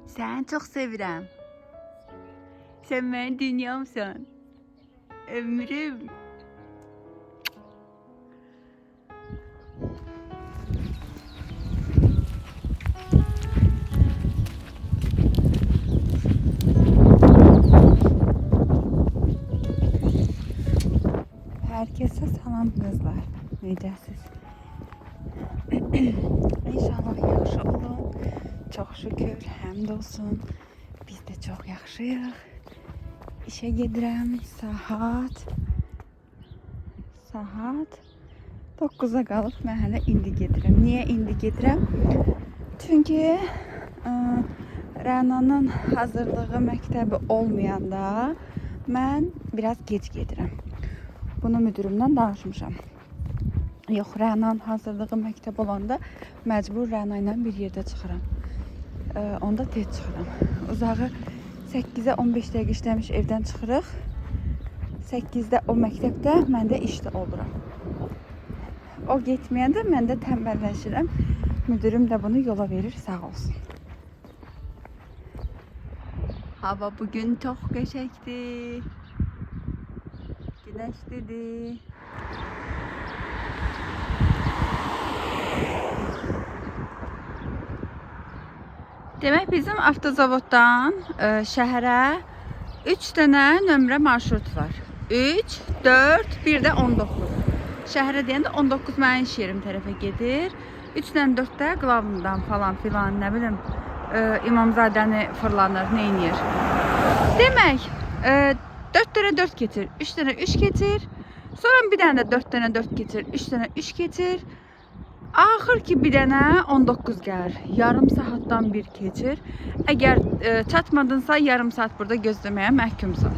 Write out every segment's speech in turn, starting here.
Səni çox sevirəm. Sən mənim dünyamsan. Ömrüm. Herkese salam kızlar. Necəsiz? İnşallah yaxşı olun. Çox şükür, həmd olsun. Biz də çox yaxşıyıq. İşə gedirəm. Saat 9-a qalıb. Mən hələ indi gedirəm. Niyə indi gedirəm? Çünki Rənanın hazırlığı məktəbi olmayanda mən biraz gec gedirəm. Bunu müdürümdən danışmışam. Yox, Rənanın hazırlığı məktəb olanda məcbur Rəna ilə bir yerdə çıxıram. Onda tez çıxıram. Uzağı 8-ə 15 dəqiqə işləmiş evdən çıxırıq. 8-də o məktəbdə, mən də işdə oluram. O getməyəndə mən də tənbəlləşirəm. Müdürüm də bunu yola verir, sağ olsun. Hava bugün çox qəşəngdir. Güneşlidir. Demək bizim avtozavoddan şəhərə 3 dənə nömrə marşrut var. 3, 4, bir də 19. Şəhərə deyəndə 19 mənim iş yerim tərəfə gedir. 3 dənə 4 də Qlavndan falan filan, nə bilim, İmamzadəni fırlanır, neynir. Demək, 4 dənə 4 getir, 3 dənə 3 getir. Sonra bir dənə də 4 dənə 4 getir, 3 dənə 3 getir. Axır ki bir dənə 19 gəlir. Yarım saatdan bir keçir. Əgər çatmadınsa yarım saat burada gözləməyə məhkumsan.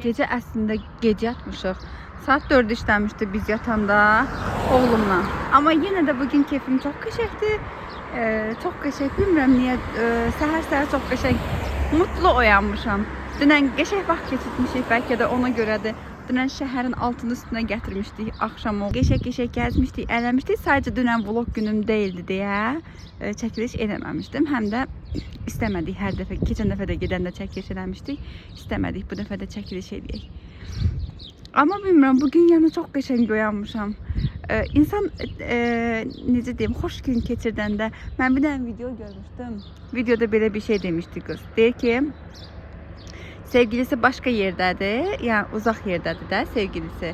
Gecə əslində gec yatmışıq. Saat 4 işləmişdi biz yatanda oğlumla. Amma yenə də bugün keyfim çox qəşəngdir. Çox qəşəng, bilmirəm niyə səhər çox qəşəng, mutlu oyanmışam. Dünən qəşəng vaxt keçirmişik, bəlkə də ona görədir. Dünən şəhərin altını üstünə gətirmişdik, axşam o qəşəng gəzmişdik, eləmişdik. Sadəcə dünən vlog günüm deyildi deyə çəkiliş eləməmişdim. Həm də istəmədik hər dəfə, keçən dəfə də gedəndə çəkiliş eləmişdik. İstəmədik bu dəfə də çəkiliş eləyək. Amma bilmirəm, bugün yəni çox qəşəng oyanmışam. İnsan, necə deyim, xoş gün keçirdəndə, mən bir dənə video görmüşdüm. Videoda belə bir şey demişdi qız. Deyir ki, sevgilisi başqa yerdədir, yəni uzaq yerdədir də sevgilisi.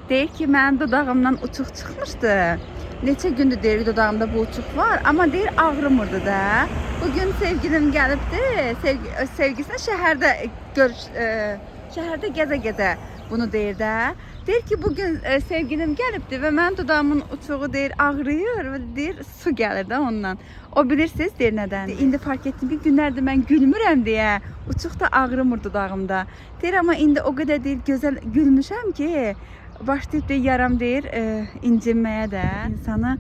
Deyir ki, mənim dodağımdan uçuq çıxmışdı. Neçə gündür deyir, dodağımda bu uçuq var, amma deyir ağrımırdı da. Bugün sevgilim gəlibdi, sevgilisine şəhərdə gəzə-gəzə bunu deyir də. Deyir ki, bugün sevgilim gəlibdi və mənim dodağımın uçuğu deyir ağrıyır və deyir su gəlir də ondan. O bilirsiniz deyir nədən? İndi fark etdim ki, günlərdir mən gülmürəm deyə uçuq da ağrımır dodağımda. Deyir amma indi o qədər deyir gözəl gülmüşəm ki, başlayıb deyir yaram deyir incinməyə də. İnsanı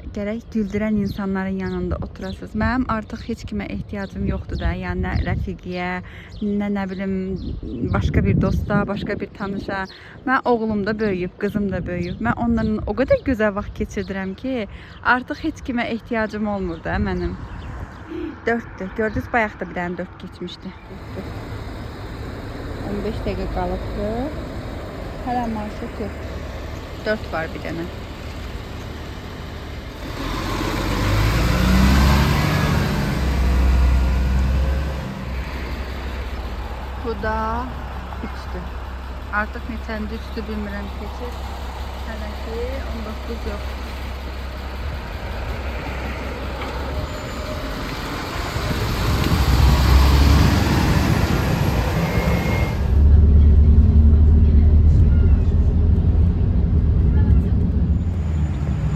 gərək güldürən insanların yanında oturasınız. Mənim artıq heç kimə ehtiyacım yoxdur da. Yəni nə rəfiqiyə, nə bilim başqa bir dosta, başqa bir tanışa. Mən oğlum da böyüyüb, qızım da böyüyüb. Mən onların o qədər gözəl vaxt keçirdirəm ki, artıq heç kimə ehtiyacım olmur da mənim. 4'dür. Gördünüz, bayaq da bir dənə 4 keçmişdi. 15 dəqiqə qalıbdı. Hələ marşrut yox. 4 var bir dənə. Bu da 3'dür. Artıq neçəndə 3'dür bilmirəm keçir. Hələ ki 19 yox.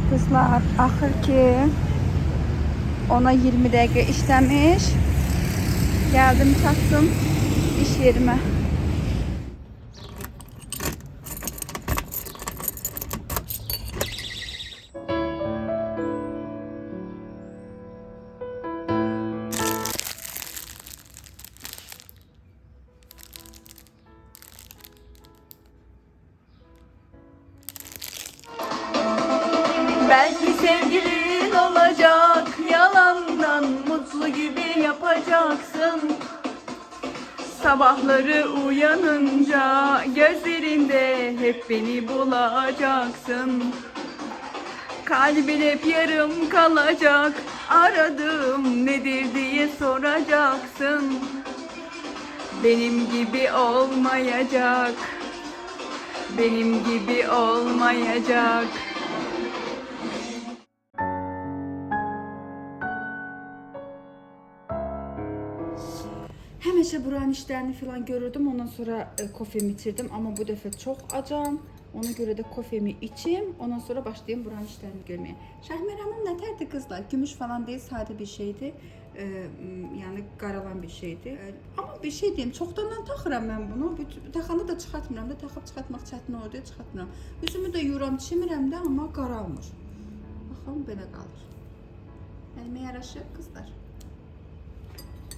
Kızlar, axır ki ona 20 dəqiqə işləmiş. Gəldim, çatdım iş yerime. Belki sevgilin olacak. bulacaksın. Sabahları uyanınca gözlerinde hep beni bulacaksın. Kalbin hep yarım kalacak, aradığım nedir diye soracaksın. Benim gibi olmayacak, benim gibi olmayacak. Həmişə buranın işlərini falan görürdüm. Ondan sonra kofemi içirdim. Ama bu dəfə çox acam. Ona göre de kofemi içeyim. Ondan sonra başlayayım buranın işlərini görmeye. Şahmer Hanım nətərdir kızlar? Gümüş falan değil, sade bir şeydi. Yani qaralan bir şeydi. Ama bir şey diyeyim, çoxdandan taxıram mən bunu. Taxanda da çıxartmıram da, taxıb çıxartmaq çətin olur deyə çıxartmıram. Üzümü də yuram, çimirəm də, amma qaralmır. Baxın, belə qalır. Əlimə yaraşır kızlar.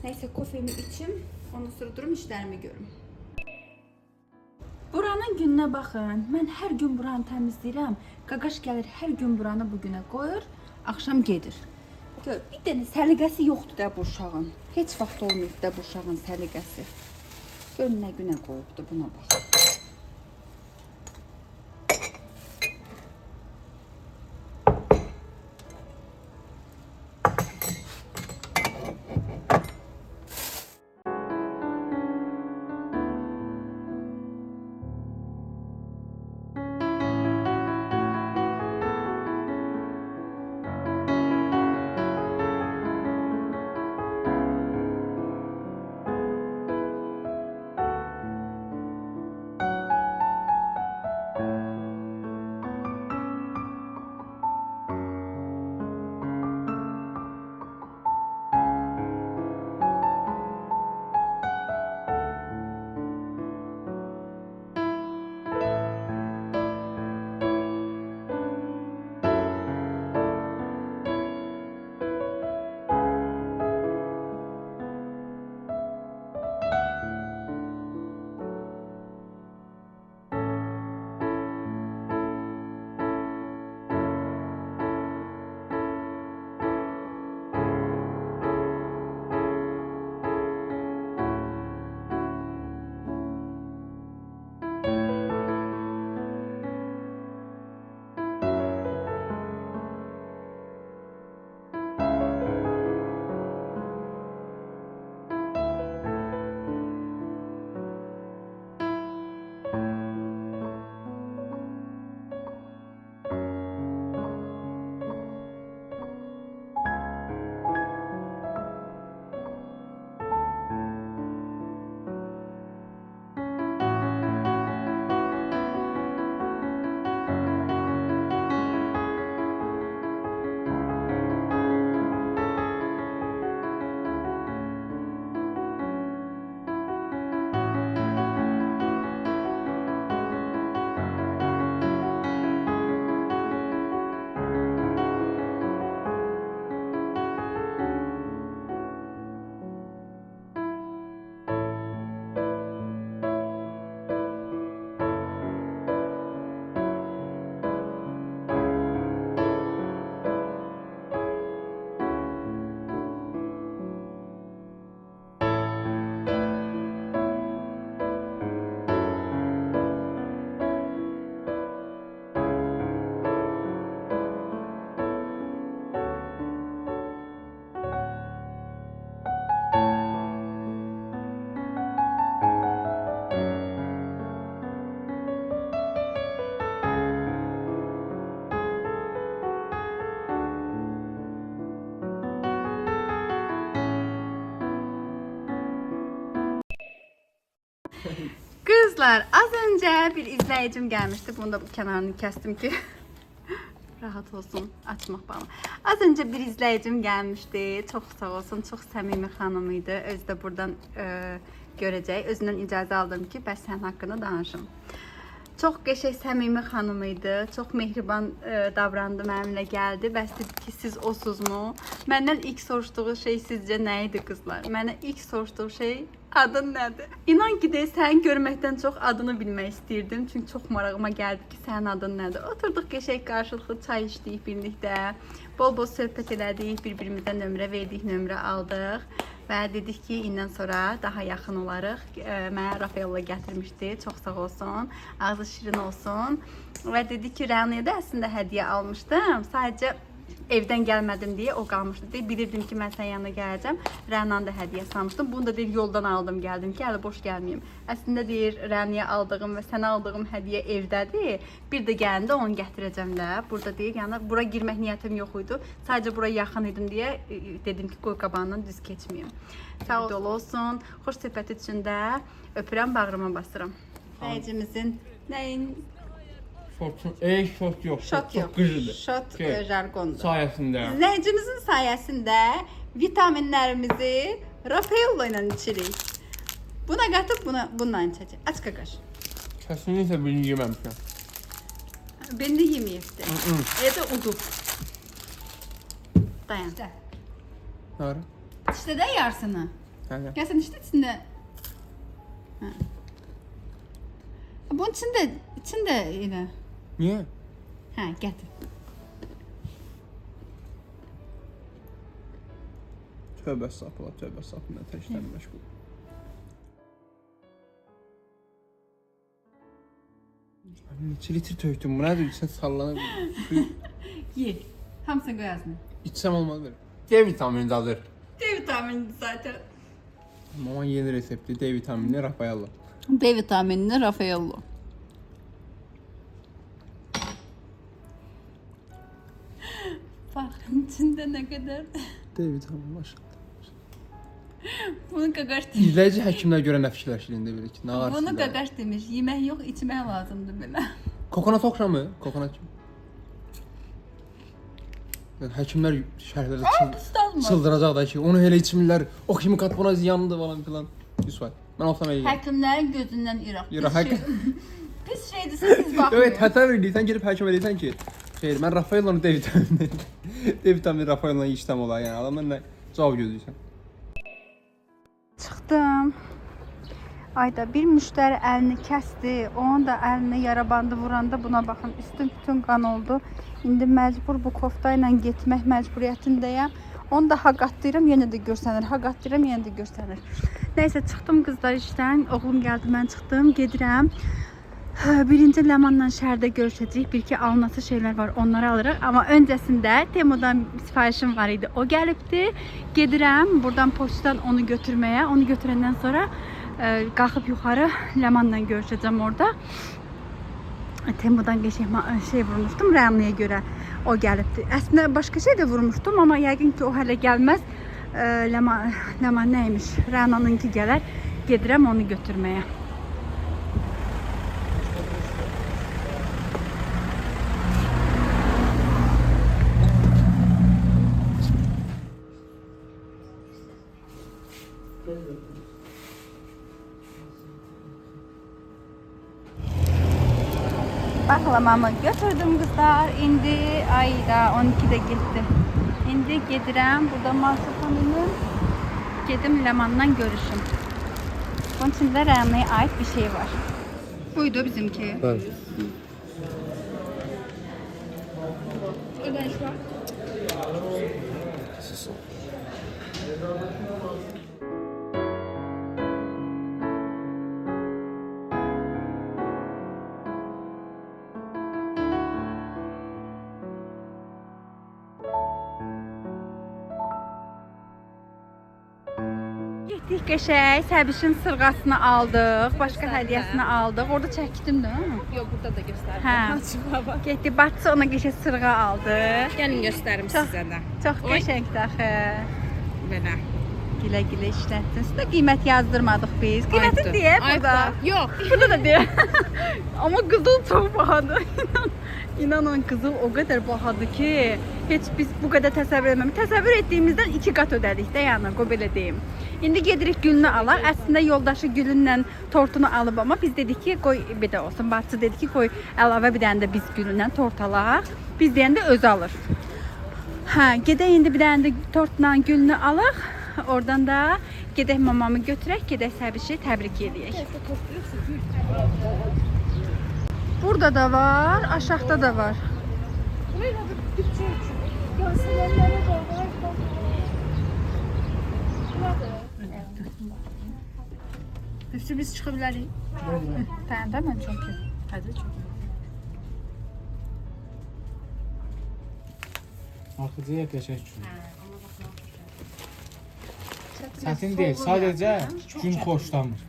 Neyse kofemi içim. Ondan sonra durum işlerimi görüm. Buranın gününe bakın. Ben her gün buranı temizleyirəm. Qaqaş gəlir hər gün buranı bu günə qoyur. Akşam gedir. Gör, bir dənə səliqəsi yoxdur da bu uşağın. Heç vaxt olmayıb da bu uşağın səliqəsi. Gör nə günə qoyubdu, buna bax. Kızlar az önce bir izleyicim gelmişti. Bunu da bu kenarını kestim ki rahat olsun açmaq bağlı. Az önce bir izleyicim gelmişti. Çok sağ olsun. Çok səmimi xanımıydı. Özü de buradan görəcək. Özündən icazə aldım ki, bəs sən haqqında danışım. Çox qəşəng, səmimi xanımıydı. Çox mehriban davrandı, mənimlə gəldi. Bəs dedi ki, siz osuzmu? Məndən ilk soruşduğu şey sizcə nə idi qızlar? Mənə ilk soruşduğu şey adın nədir? İnan ki, sən görməkdən çox adını bilmək istəyirdim. Çünki çox marağıma gəldi ki, sənin adın nədir? Oturduq qəşəng qarşılıqlı çay içdik birlikdə. Bol-bol söhbət elədik, bir-birimizdən nömrə verdik, nömrə aldıq. və dedik ki, indən sonra daha yaxın olarıq. Mənə Rafaella gətirmişdi. Çox sağ olsun. Ağzı şirin olsun. Və dedik ki, Rənaya da əslində hədiyyə almışdım. Sadəcə evdən gəlmədim deyə o qalmışdı. Bilirdim ki, mən sənin yanına gələcəm. Rənanın da hədiyyə almışdım. Bunu da deyir, yoldan aldım, gəldim ki, əli boş gəlməyim. Əslində deyir, Rənaya aldığım və sənə aldığım hədiyyə evdədir. Bir də gələndə onu gətirəcəm də. Burada deyir, yəni bura girmək niyyətim yox idi. Sadəcə bura yaxın idim deyə dedim ki, qoy qabağından düz keçməyim. Sağ olsun. Xoş söhbət üçün də öpürəm, bağrıma basıram. Bəyicimizin nəyin? Şot yox. Şot yox. Şot jargondur. Sayəsində. İzləyicimizin sayəsində vitaminlərimizi Rafaella ilə içirik. Buna qatıb bununla içəcək. Aç qaqaş. Kəsinliklə birini yeməmişəm. Ben de yemeyefti. Evde udub. Dayan. Nara? İşte de yarısını. Hə. Ya sen işte içinde. Ha. Bunun içinde yine. Niyə? Ha getir. Tövbə sapla, tövbə sapla, təkdən məşğul. Neçə litr tökdüm, bu nədir? İçən sallanır. Ye. Hamısını koy ağzına. İçsəm olmadı. D vitamini dadır. D vitamini zaten. Mama yeni resepti D vitaminli Rafaella. D vitaminli Rafaella. Bak içinde ne kadar. D vitamini maşallah. Bunu qaqaş demiş. İzləyici həkimlər görə nə fikirləşir indi belə ki, nə var? Bunu qaqaş demiş. Yemək yox, içmək lazımdır belə. Kokonat oxşamı? Kokonat kimi. Həkimlər şərhlərdə çıldıracaq da ki, onu elə içmirlər, o ximikat buna ziyandır falan filan. Yusuf, mən olsam elə. Həkimlərin gözündən iraq. İraq. Pis şeydirsə siz baxmayın. Evet, təsəvvür edirsən, gəlib həkimə deyirsən ki, mən Rafaella'nın D vitamini, D vitamini Rafaella'nın işləm olar, yəni adamdan nə cavab gözləyirsən. Çıxdım. Ayda bir müştəri əlini kəsdi. Onun da əlinə yara bandı vuranda buna baxın. Üstüm bütün qan oldu. İndi məcbur bu kofta ilə getmək məcburiyyətindəyəm. Onu da haqatlayıram, yenə də görsənir. Haqatlayıram, yenə də görsənir. Nəysə çıxdım qızlar işdən. Oğlum gəldi, mən çıxdım, gedirəm. Birinci Ləmanla şəhərdə görüşəcəyik. Bir-iki alınası şeylər var, onları alırıq. Amma öncəsində Temu'dan sifarişim var idi. O gəlibdi. Gedirəm buradan poçtdan onu götürməyə. Onu götürəndən sonra qalxıb yuxarı Ləmanla görüşəcəm orada. Temu'dan şey vurmuşdum Rənaya görə. O gəlibdi. Əslində başqa şey də vurmuşdum, amma yəqin ki o hələ gəlməz. Ləman nəymiş? Rənanınki gələr. Gedirəm onu götürməyə. Baklamamı götürdüm kızlar. İndi ayda 12'de gitti. İndi gedirəm. Burada marşrutumun gedim Ləmanla görüşüm. Bunun içində Rənaya ait bir şey var. Buydu bizimki. Evet. Ödəniş var. Getdik qəşəng, Səbişin sırğasını aldıq, başqa hədiyyəsini aldıq. Orada çəkdim də. Yok, burada da gösterdim. Hə. Getdik, bacısı ona qəşəng sırğa aldı. Gelin gösterim size de. Çox qəşəngdir axı. Böyle. Gülə-gülə işlətdin. Sizdə qiymət yazdırmadıq biz. Qiymətin deyə burada. Yok. Burada da deyə. Amma qızıl çox bahadır. İnanın qızıl o qədər bahadır ki, heç biz bu qədər təsəvvür etməmişik. Təsəvvür etdiyimizdən 2 qat ödədik də, yəni qoy belə deyim. İndi gedirik Gülünü alaq. Əslində yoldaşı Gülünlə tortunu alıb, amma biz dedik ki, qoy bir də olsun. Bacısı dedi ki, qoy əlavə bir dənə də biz Gülünlə tort alaq. Biz deyəndə özü alır. Hə, gedək indi bir dənə də tortla Gülünü alaq. Oradan da gedək mamamı götürək, gedək Səbişi təbrik edək. Burada da var, aşağıda da var. Buraya da gidecek. Yasemenlere de var. Burada. Üstü biz çıxa bilərik. Bende mi çok iyi? Hadi çox. Arxıcıya qəşəng gün. Çətin deyil, sadəcə gün xoşlamır.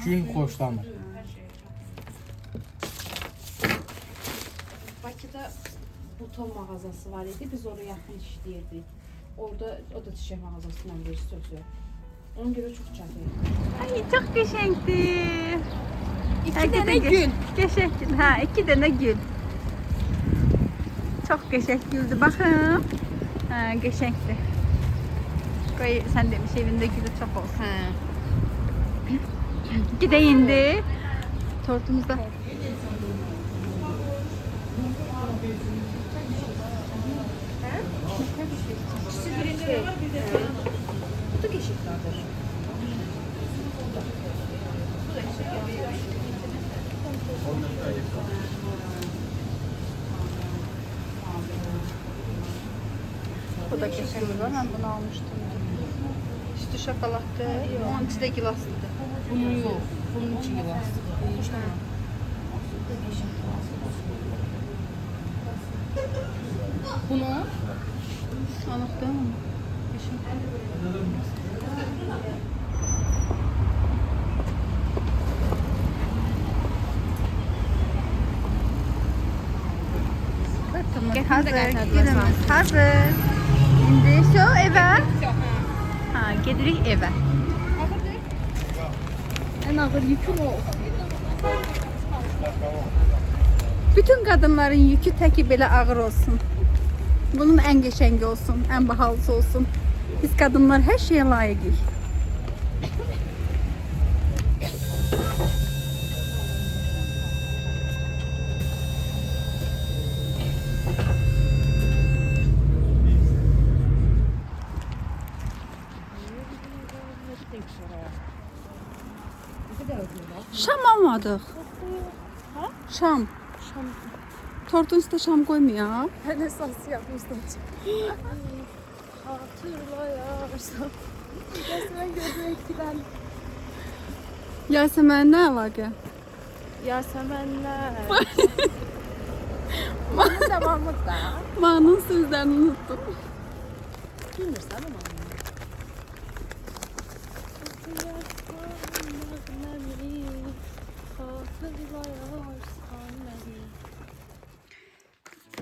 Gün xoşlamır. Bakıda buton mağazası var idi. Biz oraya yaxın işləyirdik. Orada o da çiçək mağazasından bir söz yok. Ona görə çox çətin. Ay çok geçenkti. İki dənə gül. Geçek gül. Ha, 2 tane gül. Çok geçek güldü. Bakın. Ha, geçekti. Koy, sen demiş evinde gülü çok olsun. Hə. Gideyindi. Tortumuzda. Bu da keşiklardır. Bu da geçek gül var. Ben bunu almıştım. Üstü şokolattı. Onun içi de gilaslıdı. Bunun yok. Bunun için yılastık. Bunu Alık değil mi? Getir de Hazır, qaytardılar günümüz hazır. Şimdi şu eve. Ha, gedirik eve. en ağır yüküm o. Bütün kadınların yükü təki belə ağır olsun. Bunun en geçengi olsun, en bahalısı olsun. Biz kadınlar her şeye layıkız. Şam almadık. Şam. Tortun üstüne şam koymuyor. Ben esas yapmıştım. Hatırlayarsam. Resmen gözüme giden Yasemen ne alaka? Yasemenler. Bunun devamı da. Ma'nın sözlerini unuttum. Bilmirsən ama.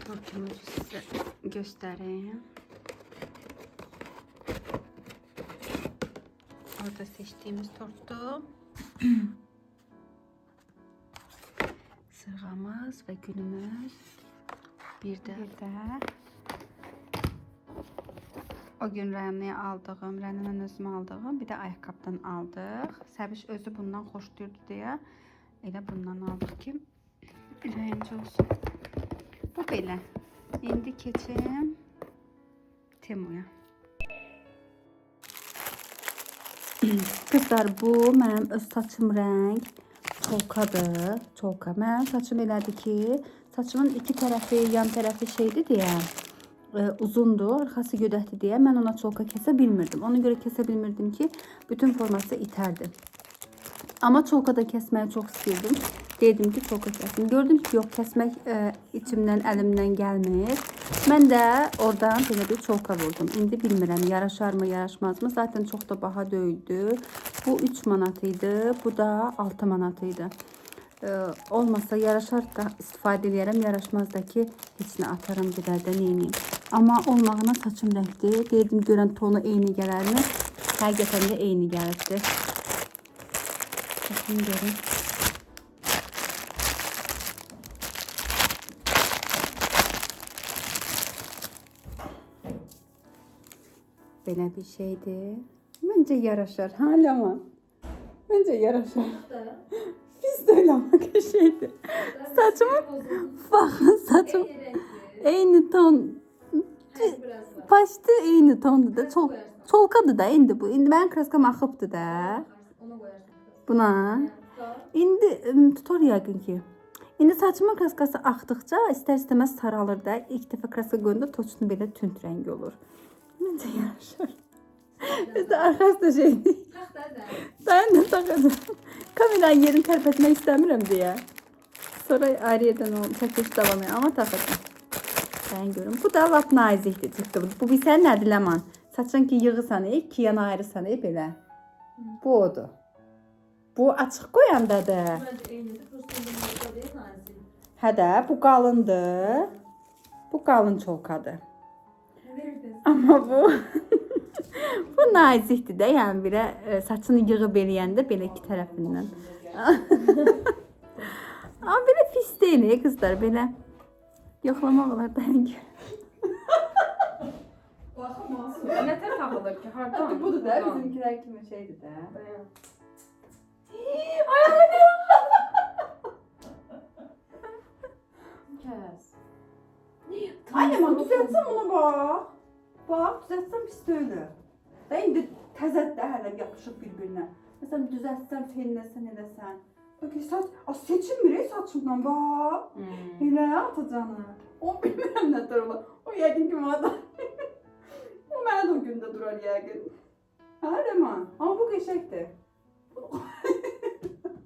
Tortumuzu size göstereyim. Orada seçtiğimiz tortu. Sırğamız ve günümüz. Bir de o gün Rəniyə aldığım, Rənindən özümə aldığım, bir də ayaqqabıdan aldıq. Səbiş özü bundan xoşlayırdı deyə elə bundan aldıq ki, ürəyincə olsun. Bu belə. İndi keçim Temuya. Kızlar, bu mənim öz saçım rəng çolkadır. Çolka. Mənim saçım elədir ki, saçımın iki tərəfi, yan tərəfi şeydir deyə, uzundur, arxası gödəkdir deyə mən ona çolka kəsə bilmirdim. Ona görə kəsə bilmirdim ki, bütün forması itərdi. Amma çolka da kəsməyi çox istəyirdim. Dedim ki, çolka kəsim. Gördüm ki, yox, kəsmək içimdən, əlimdən gəlmir. Mən də oradan belə bir çolka vurdum. İndi bilmirəm, yaraşar mı, yaraşmaz mı? Zaten çox da baha döyüldü. Bu 3 manat idi, bu da 6 manat idi. Olmasa yaraşar da istifadə edərəm, yaraşmaz da ki, heç nə atarım gedərdə, neyiniyim. Amma olmağına saçım rəngdir. Dedim, görən tonu eyni gələrmi? Həqiqətən də eyni gəlirdi. Baxın, görün. Belə bir şeydir. Məncə yaraşar. Hala mı? Məncə yaraşar. Biz de öyle ama şeydir. Saçımın, bakın saçım eyni ton. Başta eyni tondu da. Çolkadı da indi bu. İndi benim kraskam axıbdı da. Buna. İndi tutar yəqin ki. İndi saçımın kraskası axdıqca istər-istəməz saralır da. İlk dəfə kraska qoyunda toçun belə tünd rəngi olur. Məncə yaraşar. İşte arkası da şeydi. Dayan da takacağım. Kameranın yerini tərpətmək istəmirəm deyə. Sonra ayrı yerdən o çəkiliş davam edir. Amma takacağım. Ben görüm. Bu da lap nazikdir çıxdı. Bu bilsən nədir Ləman? Saçın ki yığısan, iki yana ayırsan belə. Bu odur. Bu açıq qoyanda da. Hə də bu qalındır. Bu qalın çolkadır. Amma bu bu nazikdir də, yəni belə saçını yığıb eləyəndə belə iki tərəfindən. Amma belə pis deyil qızlar, belə yoxlamaq olar dayan gör. Nətər taxılır ki? Hardan? Budur da bizimkilər kimi şeydir də. Kəs. Ay aman düzəltsəm ona bax. Bax düzəltsəm pis deyil. Da indi təzəd də hələ yapışıb bir-birinə. Məsələn düzəltsəm, fenləsən eləsən. Bak saç seçilmir saçımdan bax. Elə atacağını. O bilmirəm nə tər olar. O yəqin ki mənə o mənə də o gündə durar yəqin. Hə Ləman, amma bu qəşəngdir.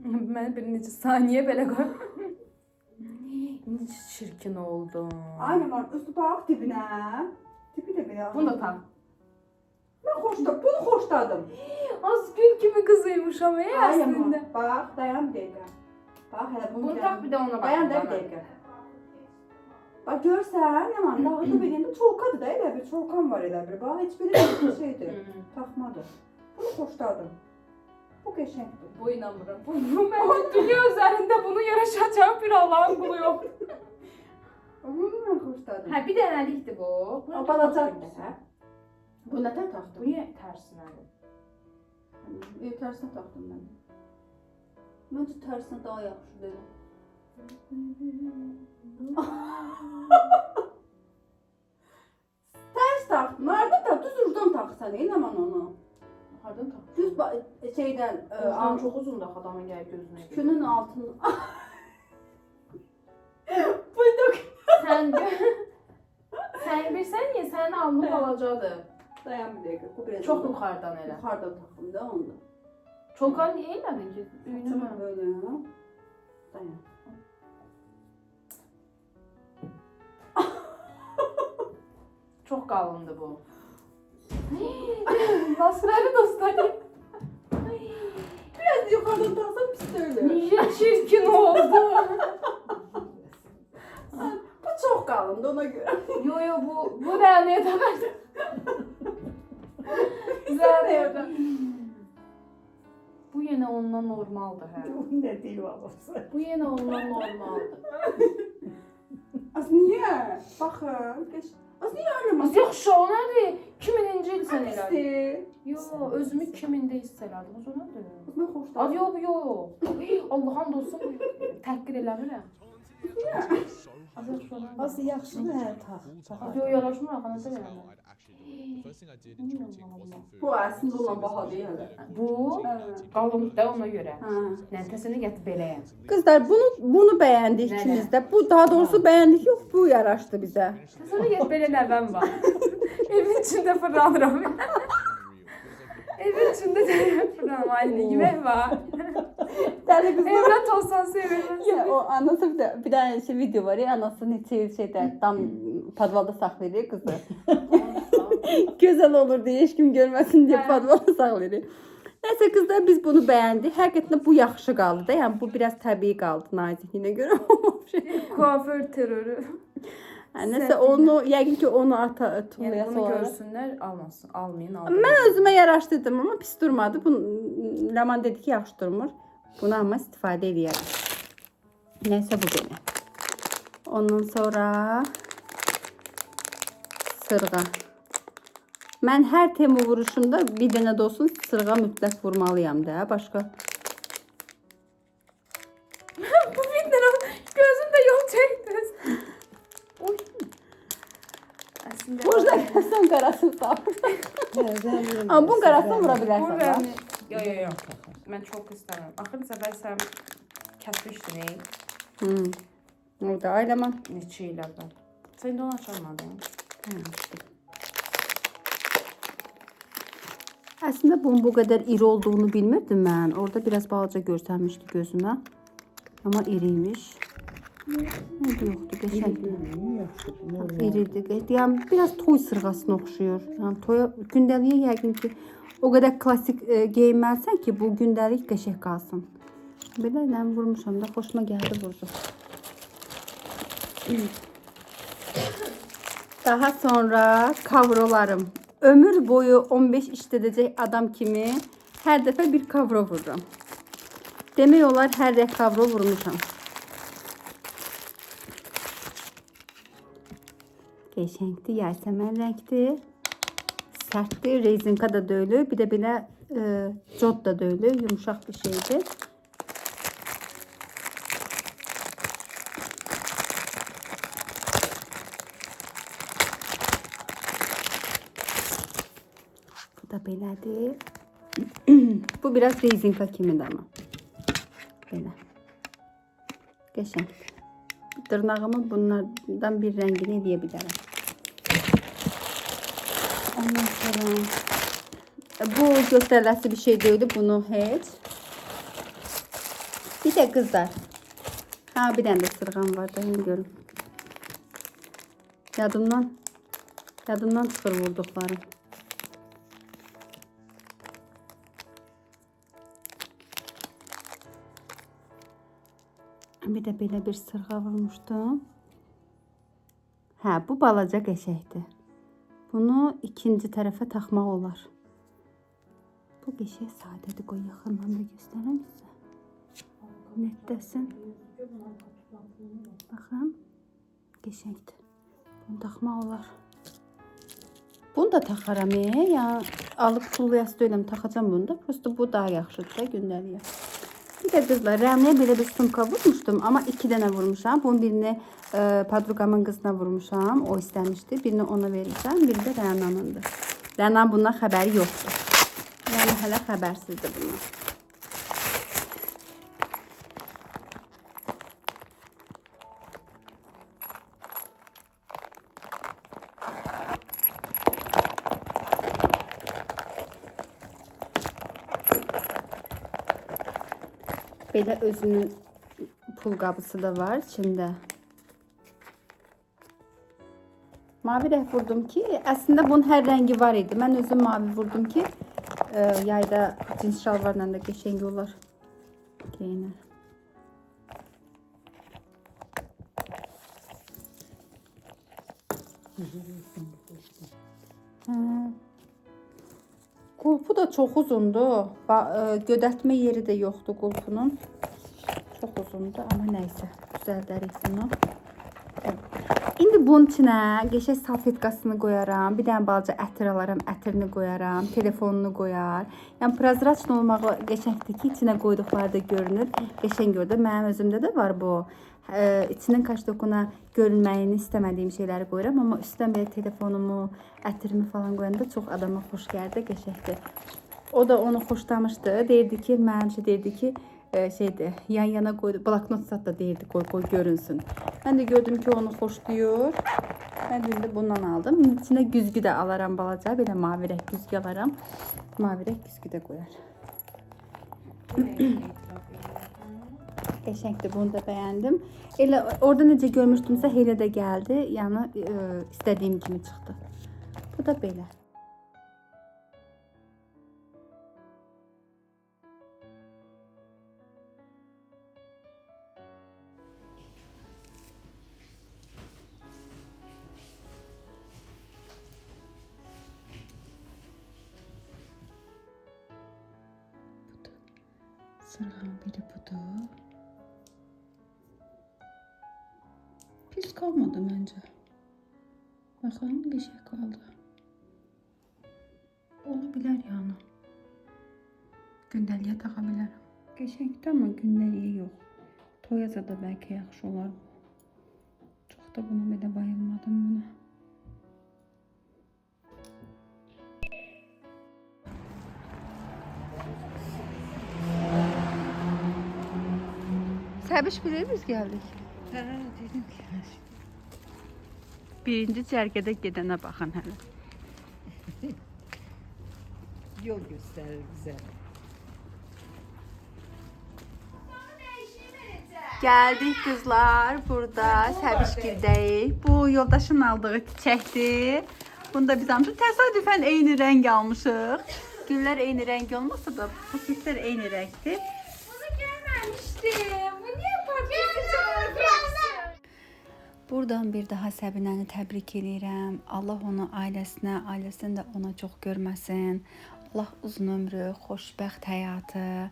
Mən bir neçə saniyə belə qoy. Necə çirkin oldu. Ay Ləman, üstü bax dibinə. Tipi də belə. Bunu da tax. Mən bunu xoşladım. Az gül kimi qızıymışam Ay əslində. Ləman, bax dayan bir dəqiqə. Bax hələ Bunu tax bir də ona bax. Dayan da bir dəqiqə. Bax görsən Ləman, dağıtıb eləyəndə çolkadır da elə bir çolkan var elə bir. Bax heç bir şeydir. Taxmadır. Bunu xoşladım. Bu qəşəngdir. Bu inanmıram. Bu mən dünya üzərində bunu yarışacaq bir Allahın qulu yox. Bunu mən xoşladım. Hə, bir dənəlikdir bu. O balacaqdır hə? Bu nətər Bu taxdın? niyə tərsinədir? Ev tərsinə taxdım mən. Məncə tərsinə daha yaxşıdır. Tərs taxdın. Harda da düz ucdan taxsan, eləmən onu. Hardan tax? Düz şeydən, Uzun çox uzun da adamın gəlir gözünə. günün altını. Buyduk. Sən bilsən niyə sənin alnın balacadır? Dayan bir dəqiqə. Bu biraz Çox yuxarıdan elə. yuxarıdan taxdım da onu. Çoxan niyə elədin ki? Saçımı böyle. Dayan. Çox qalındı bu. Nasırları dostlarım. Biraz yukarıdan taksam pis öyle. Niyə çirkin oldu? Bu çok kalındı ona göre. Yo bu rənəyə taxardı. Zərəyə. Bu yenə ondan normaldır hə. Bu ne değil babası. Bu yenə ondan normaldır. Az niye? Bakın. Az niye öyle Az yaxşı o nədir? 2000-ci il sən elədin. Pisti. Yo, özümü 2000-də hiss elədim. O nədir? Az ben hoşlandım. Az yo. Allah'ın olsun təhqir eləmirəm. Az yaxşı o nədir? Az yaxşıdır hə tax. Yo, yaraşmır axı nəsə verəm. Bu aslında ona baha değil. Bu qalın da ona görə. Ha. Nəntəsini gətir beləyəm. Kızlar bunu beğendik Neden? ikimiz de. Bu daha doğrusu beğendik yok. Bu yaraştı bize. Sonra get belə nəvəm var. Evin içində fırlanıram. Evin içində də fırlanıram. Aynı yemək var. Deli kızlar. Evlat olsan sevirmez. Ya o anası bir tane şey video var ya anası neçə şeydə tam podvalda saxlayır kızı. Güzel olur diye hiç kim görmesin diye Hə. podvalda saxlayır. Neyse kızlar biz bunu beğendik. Hakikaten bu yaxşı qaldı da. Yani bu biraz tabii qaldı nazikliyine göre. Kuaför terörü. Yani neyse onu yəqin ki onu Yəni tuğlayası bunu olarak. görsünlər, almasın. Almayın, Mən özümə yaraşdırdım ama pis durmadı. Bu Ləman dedi ki yaxşı durmur. Bunu ama istifadə edəyərəm. Neyse bu belə. Ondan sonra sırğa. Mən hər temu vuruşumda bir dənə də olsun sırğa mütləq vurmalıyam da. Başqa Bu bildir gözümdə yol çəkdiniz. Oy. Əslində Burada gəlsən qarasını sağ. Amma bu qarasını vura bu bilərsən. da. rəmi. Yo. Mən çox istəmirəm. Axır səfər sən kəsmişdin. Orada ay Ləman. Neçə il əvvəl. Sən də onu açamadın. Əslində bunun bu qədər iri olduğunu bilmirdim mən. Orada biraz balaca görsənmişdi gözümə. Amma iriymiş. Nə yoxdur, qəşəngdir. İridir. Yəni biraz toy sırğasına oxşuyur. Yəni toya gündəliyə yəqin ki o qədər klassik geyinməlisən ki, bu gündəlik qəşəng qalsın. Belə ilə vurmuşam da xoşuma gəldi vurdu. Daha sonra kavrolarım. Ömür boyu 15 işlədəcək adam kimi hər dəfə bir kavro vururam. Demək olar hər rəng kavro vurmuşam. Qəşəngdir, yasəmən rəngdir. Sərtdir, rezinka da döylü, bir də belə cod da döylü, yumuşaq bir şeydir. Bu da belədir. Bu biraz rezinka kimidir ama. Belə. Qəşəngdir. Dırnağımı bunlardan bir rəngini eləyə bilərəm. Ondan sonra bu göstəriləsi bir şey deyildi. Bunu heç. Bir də qızlar. Ha, bir dənə də sırğam var da, görün. Yadımdan çıxır vurduqlarım. Bir də belə bir sırğa vurmuşdum. Hə, bu balaca qəşəkdir. Bunu ikinci tərəfə taxmaq olar. Bu qəşək sadədir. Qoy yaxından da göstərəm sizə. Netdəsin. Baxın. Qəşəkdir. Bunu taxmaq olar. Bunu da taxaram. Yəni alıb tullayası deyiləm, taxacam bunu da. Prosto bu daha yaxşıdır da gündəliyə. Bir də qızlar, Rəmliyə belə bir sumka vurmuşdum. Amma 2 dənə vurmuşam. Bunun birini padruqamın qızına vurmuşam. O istəmişdi. Birini ona vermişəm. Biri də Rənanındır. Rənan bundan xəbəri yoxdur. Yəni hələ xəbərsizdir bundan. Belə özünün pul qabısı da var içində. Mavi rəng vurdum ki, əslində bunun hər rəngi var idi. Mən özüm mavi vurdum ki, yayda cins şalvarla da qəşəng olar. Geyinər. Qulpu da çox uzundur. Gödətmə yeri də yoxdur qulpunun. Çox uzundur, amma nəysə, düzəldərik bunu. İndi bunun içinə qəşəng salfetkasını qoyaram. Bir dənə balaca ətir alaram, ətirini qoyaram, telefonunu qoyar. Yəni prozraçlı olmağı qəşəngdir ki, içinə qoyduqları da görünür. Qəşəng görünür. Mənim özümdə də var bu. İçinin kaşdokuna görünməyini istəmədiyim şeyləri qoyuram, amma üstdən belə telefonumu, ətirimi falan qoyanda çox adama xoş gəldi, qəşəngdir. O da onu xoşlamışdı. Deyirdi ki, mənim deyirdi ki, yan-yana qoydu. Bloknot sat da deyirdi, qoy görünsün. Mən də gördüm ki, onu xoşlayır. Mən də indi bundan aldım. İndi içinə güzgü də alaram balaca. Belə mavi rəng güzgü alaram. Mavi rəng güzgü də qoyar. Qəşəngdir, bunu da bəyəndim. Elə orada necə görmüşdümsə elə də gəldi. Yəni istədiyim kimi çıxdı. Bu da belə. Sırğam biri budur. Pis qalmadı məncə. Baxın, qəşəng qaldı. Ola bilər yəni. Gündəliyə taxa bilərəm. Qəşəngdir, amma gündəliyə yox. Toyaza da bəlkə yaxşı olar. Çox da buna belə bayılmadım buna. Səbiş bilir biz gəldik. Hə, dedim ki. Birinci cərgədə gedənə baxın hələ. yol göstərir bizə. Gəldik qızlar, burada Səbişgirdəyik. Bu yoldaşın aldığı çiçəkdir. Bunu da biz almışıq. Təsadüfən eyni rəng almışıq. Güllər eyni rəng olmasa da buketlər eyni rəngdir. Bunu görməmişdim. Bu niyə patlayacaq? Buradan bir daha Səbinəni təbrik edirəm. Allah onu ailəsinə, ailəsini də ona çox görməsin. Allah uzun ömrü, xoşbəxt həyatı,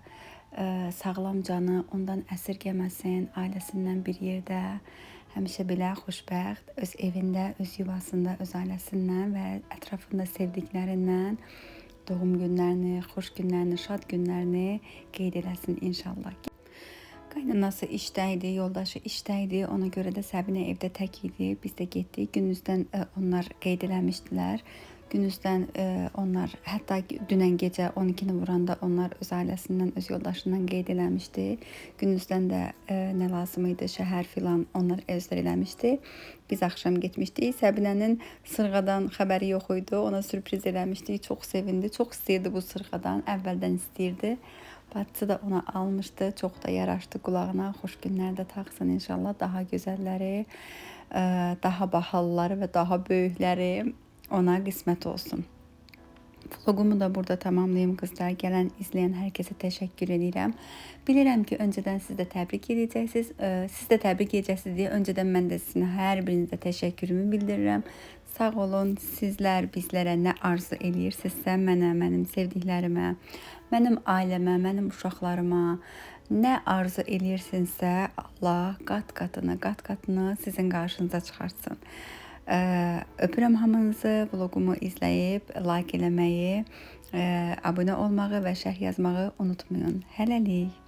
sağlam canı ondan əsirgəməsin. Ailəsindən bir yerdə həmişə belə xoşbəxt, öz evində, öz yuvasında, öz ailəsindən və ətrafında sevdiklərindən doğum günlərini, xoş günlərini, şad günlərini qeyd eləsin inşallah. Qaynanası işdə idi, yoldaşı işdə idi. Ona görə də Səbinə evdə tək idi. Biz də getdik. Gündüzdən onlar qeyd eləmişdilər. Gündüzdən onlar hətta dünən gecə 12-ni vuranda onlar öz ailəsindən, öz yoldaşından qeyd eləmişdi. Gündüzdən də nə lazım idi, şəhər filan onlar özləri eləmişdi. Biz axşam getmişdik. Səbinənin sırğadan xəbəri yox idi. Ona sürpriz eləmişdik. Çox sevindi. Çox istəyirdi bu sırğadan. Əvvəldən istəyirdi. Bacısı da ona almışdı. Çox da yaraşdı qulağına. Xoş günlərdə taxsın inşallah. Daha gözəlləri, daha bahalıları və daha böyükləri ona qismət olsun. Vlogumu da burada tamamlayayım qızlar. Gələn, izləyən hər kəsə təşəkkür edirəm. Bilirəm ki, öncədən siz də təbrik edəcəksiniz. Siz də təbrik edəcəksiniz deyə öncədən mən də sizin hər birinizə təşəkkürümü bildirirəm. Sağ olun. Sizlər bizlərə nə arzu eləyirsinizsə, mənə, mənim sevdiklərimə, mənim ailəmə, mənim uşaqlarıma nə arzu eləyirsinizsə, Allah qat-qatını sizin qarşınıza çıxartsın. Öpürəm hamınızı. Vlogumu izləyib like eləməyi, abunə olmağı və şərh yazmağı unutmayın. Hələlik.